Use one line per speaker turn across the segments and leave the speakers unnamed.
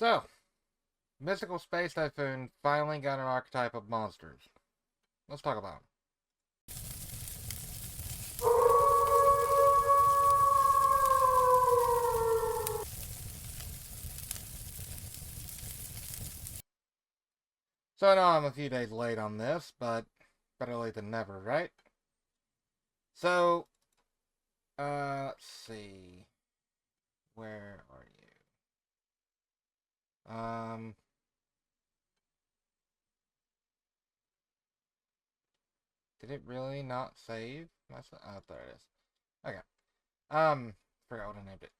So, Mystical Space Typhoon finally got an archetype of monsters. Let's talk about them. So I know I'm a few days late on this, but better late than never, right? So, let's see. Where are you? Did it really not save? Oh, there it is. Okay. Forgot what I named it.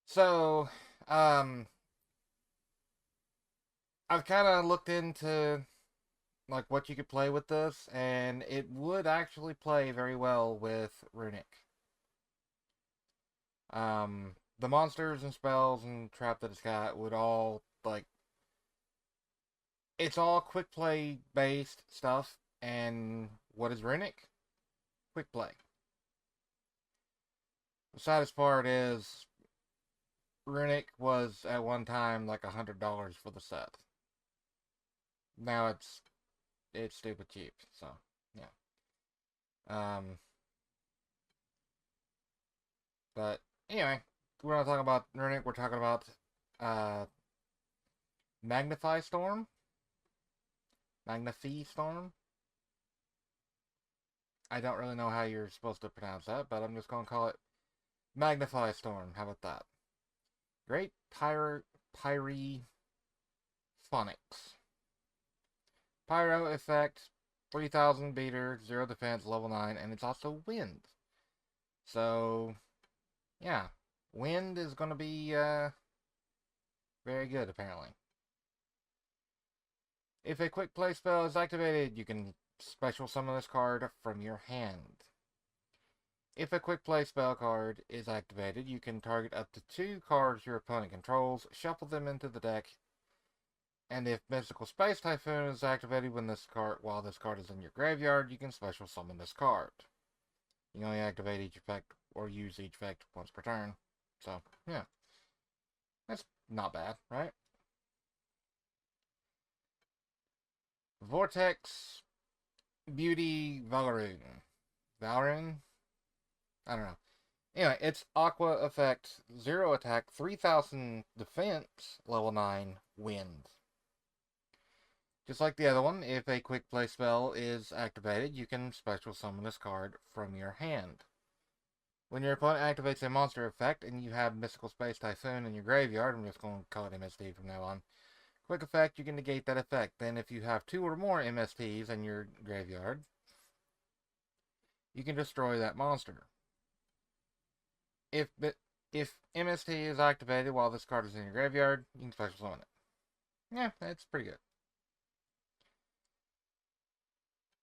So, um, I've kind of looked into like what you could play with this, and it would actually play very well with Runic. The monsters and spells and trap that it's got would all like it's all quick play based stuff. And what is Runic? Quick play. The saddest part is Runic was at one time like $100 for the set. Now it's stupid cheap. So yeah. Um, but anyway, we're not talking about Runic. We're talking about uh Magnify Storm. Magnify Storm. I don't really know how you're supposed to pronounce that, but I'm just going to call it Magnify Storm. How about that? Great Pyrophonics. Pyro effect, 3000 beater, 0 defense, level 9, and it's also wind. So, yeah. Wind is going to be very good, apparently. If a quick play spell is activated, you can special summon this card from your hand. If a quick play spell card is activated, you can target up to 2 cards your opponent controls, shuffle them into the deck, and if Mystical Space Typhoon is activated while this card is in your graveyard, you can special summon this card. You can only activate each effect or use each effect once per turn. So, yeah. That's not bad, right? Vortex Beauty Valorune. Valorune? I don't know. Anyway, it's Aqua effect, 0 attack, 3000 defense, level 9, wind. Just like the other one, if a quick play spell is activated, you can special summon this card from your hand. When your opponent activates a monster effect and you have Mystical Space Typhoon in your graveyard, I'm just going to call it MST from now on. Quick effect, you can negate that effect. Then if you have 2 or more MSTs in your graveyard, you can destroy that monster. If MST is activated while this card is in your graveyard, you can special summon it. Yeah, that's pretty good.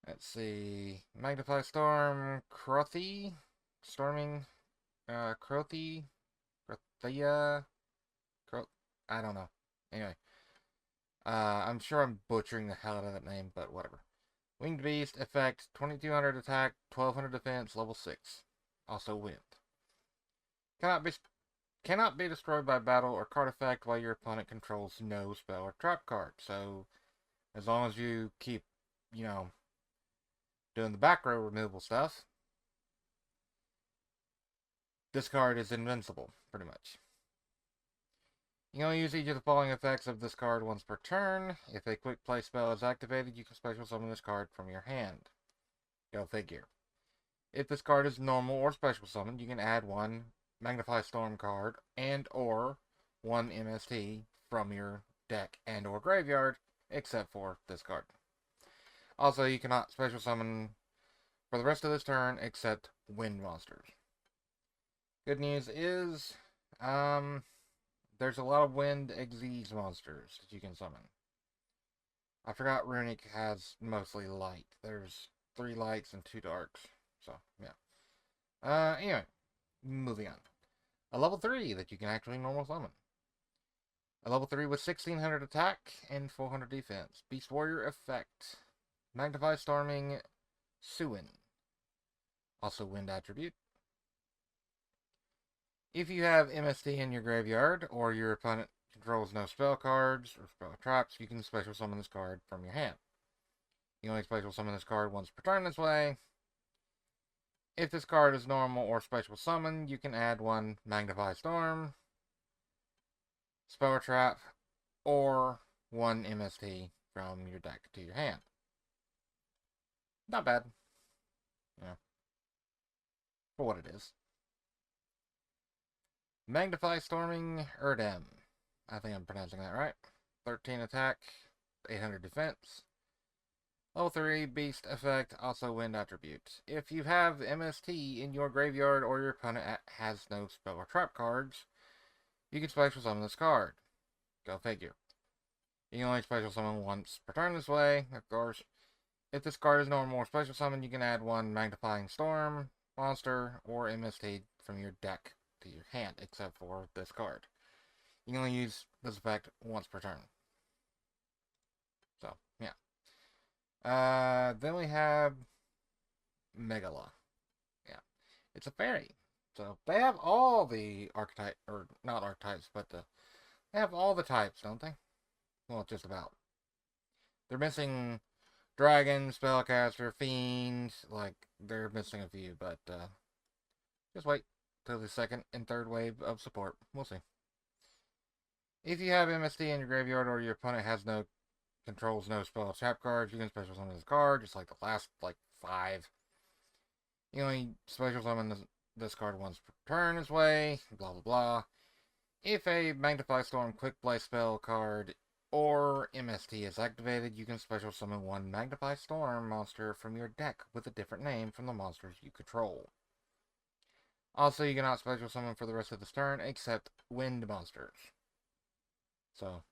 Let's see. Magnify Storm, Crothy, Storming, Crothy, Crothia, I don't know. Anyway, I'm sure I'm butchering the hell out of that name, but whatever. Winged Beast, effect, 2200 attack, 1200 defense, level 6. Also wind. Cannot be cannot be destroyed by battle or card effect while your opponent controls no spell or trap card. So, as long as you keep, you know, doing the back row removal stuff, this card is invincible, pretty much. You can only use each of the following effects of this card once per turn. If a quick play spell is activated, you can special summon this card from your hand. Go figure. If this card is normal or special summoned, you can add one Magnify Storm card and or one MST from your deck and or graveyard, except for this card. Also, you cannot special summon for the rest of this turn except wind monsters. Good news is, there's a lot of wind Xyz monsters that you can summon. I forgot Runic has mostly light. There's 3 lights and 2 darks. So, yeah. Anyway, moving on. A level 3 that you can actually normal summon. A level 3 with 1600 attack and 400 defense. Beast Warrior effect. Magnify Storming Suin. Also wind attribute. If you have MST in your graveyard, or your opponent controls no spell cards or spell traps, you can special summon this card from your hand. You only special summon this card once per turn this way. If this card is normal or special summon, you can add one Magnify Storm, Spell Trap, or one MST from your deck to your hand. Not bad. Yeah. For what it is. Magnify Storming Erdem. I think I'm pronouncing that right. 13 attack, 800 defense. Level 3 Beast effect, also wind attribute. If you have MST in your graveyard or your opponent has no spell or trap cards, you can special summon this card. Go figure. You can only special summon once per turn this way, of course. If this card is normal or special summon, you can add one Magnifying Storm, monster, or MST from your deck to your hand, except for this card. You can only use this effect once per turn. So, yeah. Then we have Megala. Yeah. It's a fairy. So, they have all the archetypes, or not archetypes, but they have all the types, don't they? Well, just about. They're missing dragon, spellcaster, fiend, like, they're missing a few, but, just wait till the second and third wave of support. We'll see. If you have MST in your graveyard or your opponent has no controls, no spell trap cards, you can special summon this card, just like the last, like, 5. You only special summon this card once per turn this way, blah blah blah. If a Magnify Storm quick play spell card or MST is activated, you can special summon one Magnify Storm monster from your deck with a different name from the monsters you control. Also, you cannot special summon for the rest of this turn except wind monsters. So,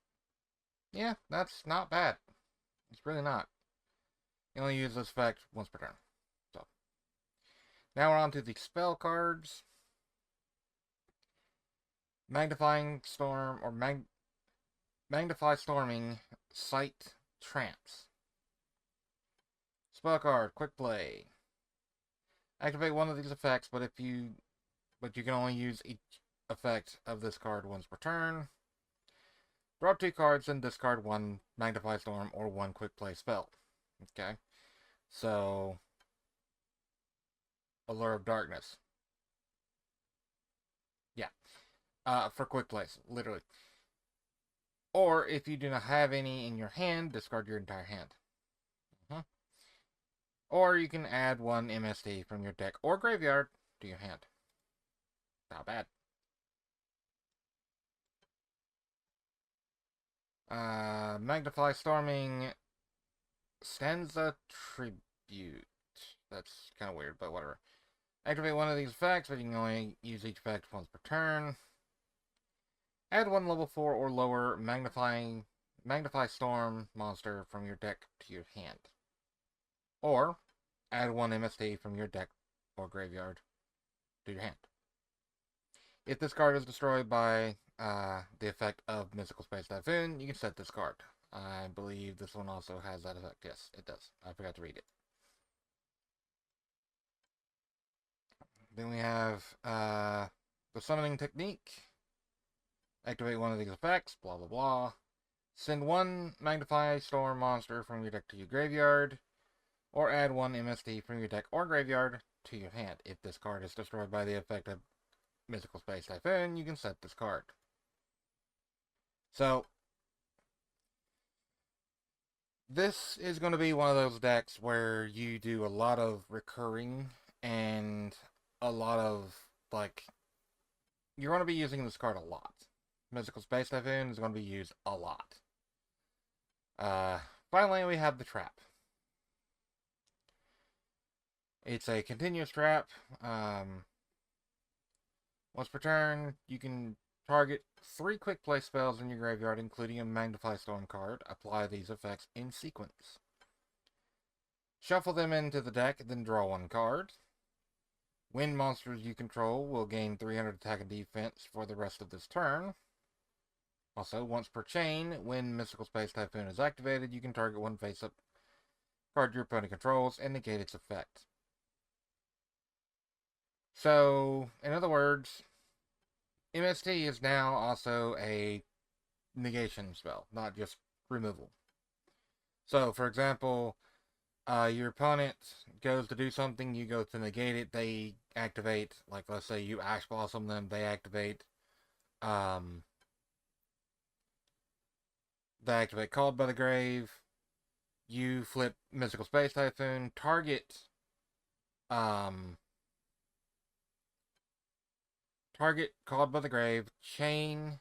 yeah, that's not bad. It's really not. You only use this effect once per turn. So, now we're on to the spell cards. Magnifying Storm, or Magnify Storming Sight Trance. Spell card, quick play. Activate one of these effects, but you can only use each effect of this card once per turn. Draw 2 cards and discard one Magnify Storm or one quick play spell. Okay. So, Allure of Darkness. Yeah. For quick plays, literally. Or, if you do not have any in your hand, discard your entire hand. Or you can add one MST from your deck or graveyard to your hand. Not bad. Magnify Storming Stanza Tribute. That's kind of weird, but whatever. Activate one of these effects, but you can only use each effect once per turn. Add one level 4 or lower Magnify Storm monster from your deck to your hand. Or, add one MST from your deck or graveyard to your hand. If this card is destroyed by the effect of Mystical Space Typhoon, you can set this card. I believe this one also has that effect. Yes, it does. I forgot to read it. Then we have the Summoning Technique. Activate one of these effects, blah blah blah. Send one Magnify Storm monster from your deck to your graveyard, or add one MST from your deck or graveyard to your hand. If this card is destroyed by the effect of Mystical Space Typhoon, you can set this card. So, this is going to be one of those decks where you do a lot of recurring and a lot of, like, you're going to be using this card a lot. Mystical Space Typhoon is going to be used a lot. Finally, we have the trap. It's a continuous trap. Once per turn, you can target 3 quick play spells in your graveyard, including a Magnify Storm card. Apply these effects in sequence. Shuffle them into the deck, then draw 1 card. Wind monsters you control will gain 300 attack and defense for the rest of this turn. Also, once per chain, when Mystical Space Typhoon is activated, you can target 1 face-up card your opponent controls and negate its effect. So, in other words, MST is now also a negation spell, not just removal. So, for example, your opponent goes to do something, you go to negate it, they activate, like let's say you Ash Blossom them, they activate, um, Called by the Grave, you flip Mystical Space Typhoon, um, target Called by the Grave, chain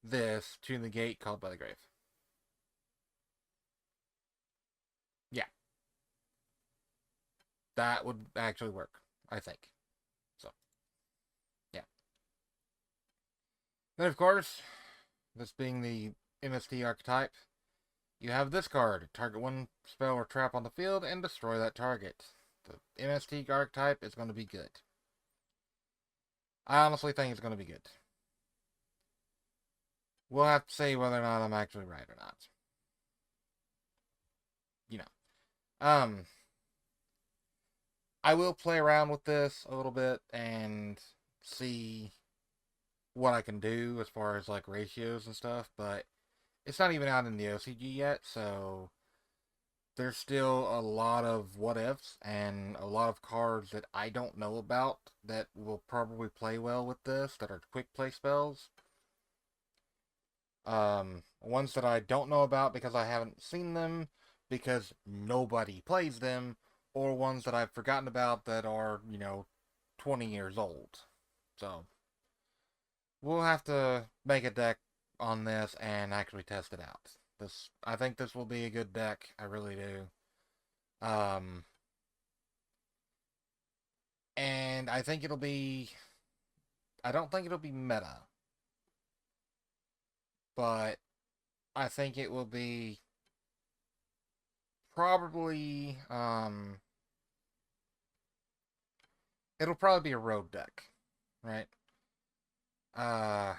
this to negate Called by the Grave. Yeah, that would actually work, I think. So, yeah. Then, of course, this being the MST archetype, you have this card. Target one spell or trap on the field and destroy that target. The MST archetype is going to be good. I honestly think it's going to be good. We'll have to see whether or not I'm actually right or not. You know. I will play around with this a little bit and see what I can do as far as like ratios and stuff, but it's not even out in the OCG yet, so there's still a lot of what ifs and a lot of cards that I don't know about that will probably play well with this that are quick play spells. Ones that I don't know about because I haven't seen them because nobody plays them, or ones that I've forgotten about that are, 20 years old. So, we'll have to make a deck on this and actually test it out. I think this will be a good deck. I really do. Um, and I think it'll be. I don't think it'll be meta, but I think it will be probably. It'll probably be a road deck, right? Uh,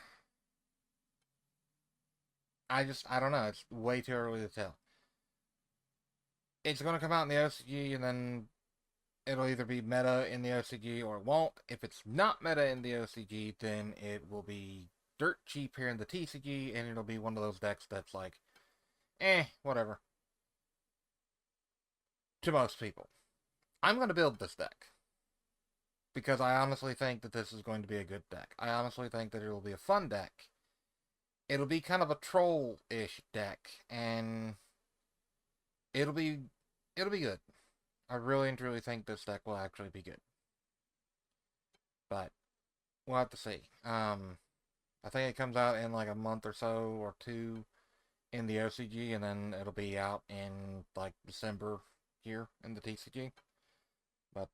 I don't know. It's way too early to tell. It's gonna come out in the OCG, and then it'll either be meta in the OCG or it won't. If it's not meta in the OCG, then it will be dirt cheap here in the TCG, and it'll be one of those decks that's like, whatever. To most people. I'm going to build this deck. Because I honestly think that this is going to be a good deck. I honestly think that it'll be a fun deck. It'll be kind of a troll-ish deck, and it'll be good. I really and truly think this deck will actually be good. But we'll have to see. I think it comes out in like a month or so or two in the OCG, and then it'll be out in like December here in the TCG. But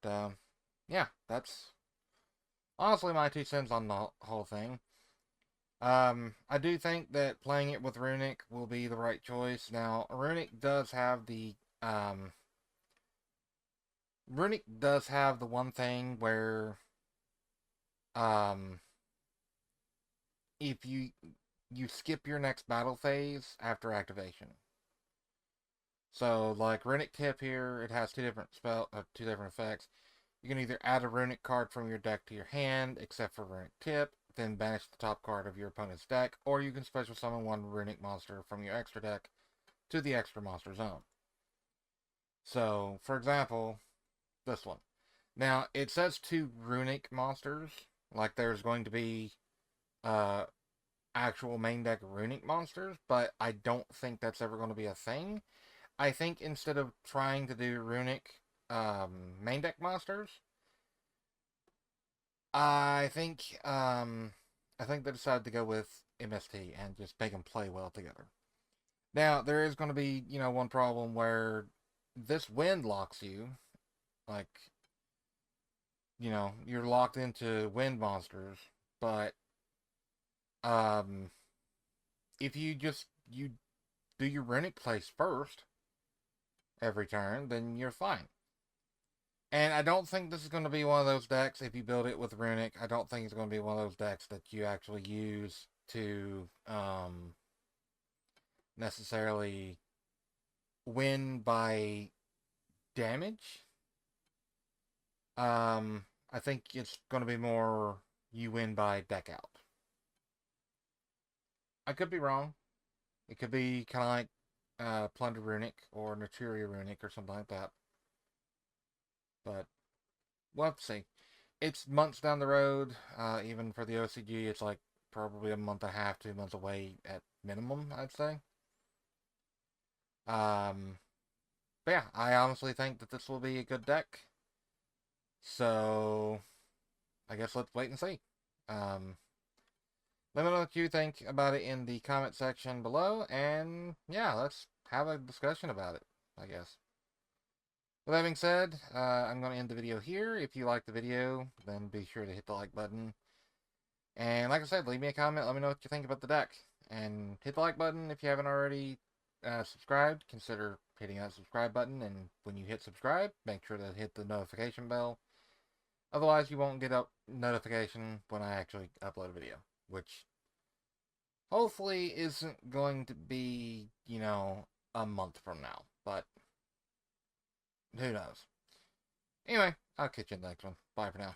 yeah, that's honestly my 2 cents on the whole thing. I do think that playing it with Runic will be the right choice. Now, Runic does have the one thing where um if you skip your next battle phase after activation. So like Runic Tip here, it has two different effects. You can either add a Runic card from your deck to your hand, except for Runic Tip, then banish the top card of your opponent's deck, or you can special summon one Runic monster from your extra deck to the extra monster zone. So, for example, this one. Now, it says 2 Runic monsters, like there's going to be uh, actual main deck Runic monsters, but I don't think that's ever going to be a thing. I think instead of trying to do Runic main deck monsters, I think they decided to go with MST and just make them play well together. Now there is going to be one problem where this wind locks you, like you're locked into wind monsters, but um if you do your Runic place first every turn, then you're fine. And I don't think this is going to be one of those decks, if you build it with Runic, I don't think it's going to be one of those decks that you actually use to necessarily win by damage. I think it's going to be more you win by deck out. I could be wrong. It could be kind of like Plunder Runic or Naturia Runic or something like that. But we'll have to see. It's months down the road. Even for the OCG, it's like probably a month and a half, 2 months away at minimum, I'd say. But yeah, I honestly think that this will be a good deck. So I guess let's wait and see. Um, Let me know what you think about it in the comment section below, and yeah, let's have a discussion about it, I guess. With that being said, I'm going to end the video here. If you like the video, then be sure to hit the like button. And like I said, leave me a comment, let me know what you think about the deck. And hit the like button if you haven't already subscribed. Consider hitting that subscribe button, and when you hit subscribe, make sure to hit the notification bell. Otherwise, you won't get a notification when I actually upload a video, which hopefully isn't going to be, a month from now. But who knows? Anyway, I'll catch you in the next one. Bye for now.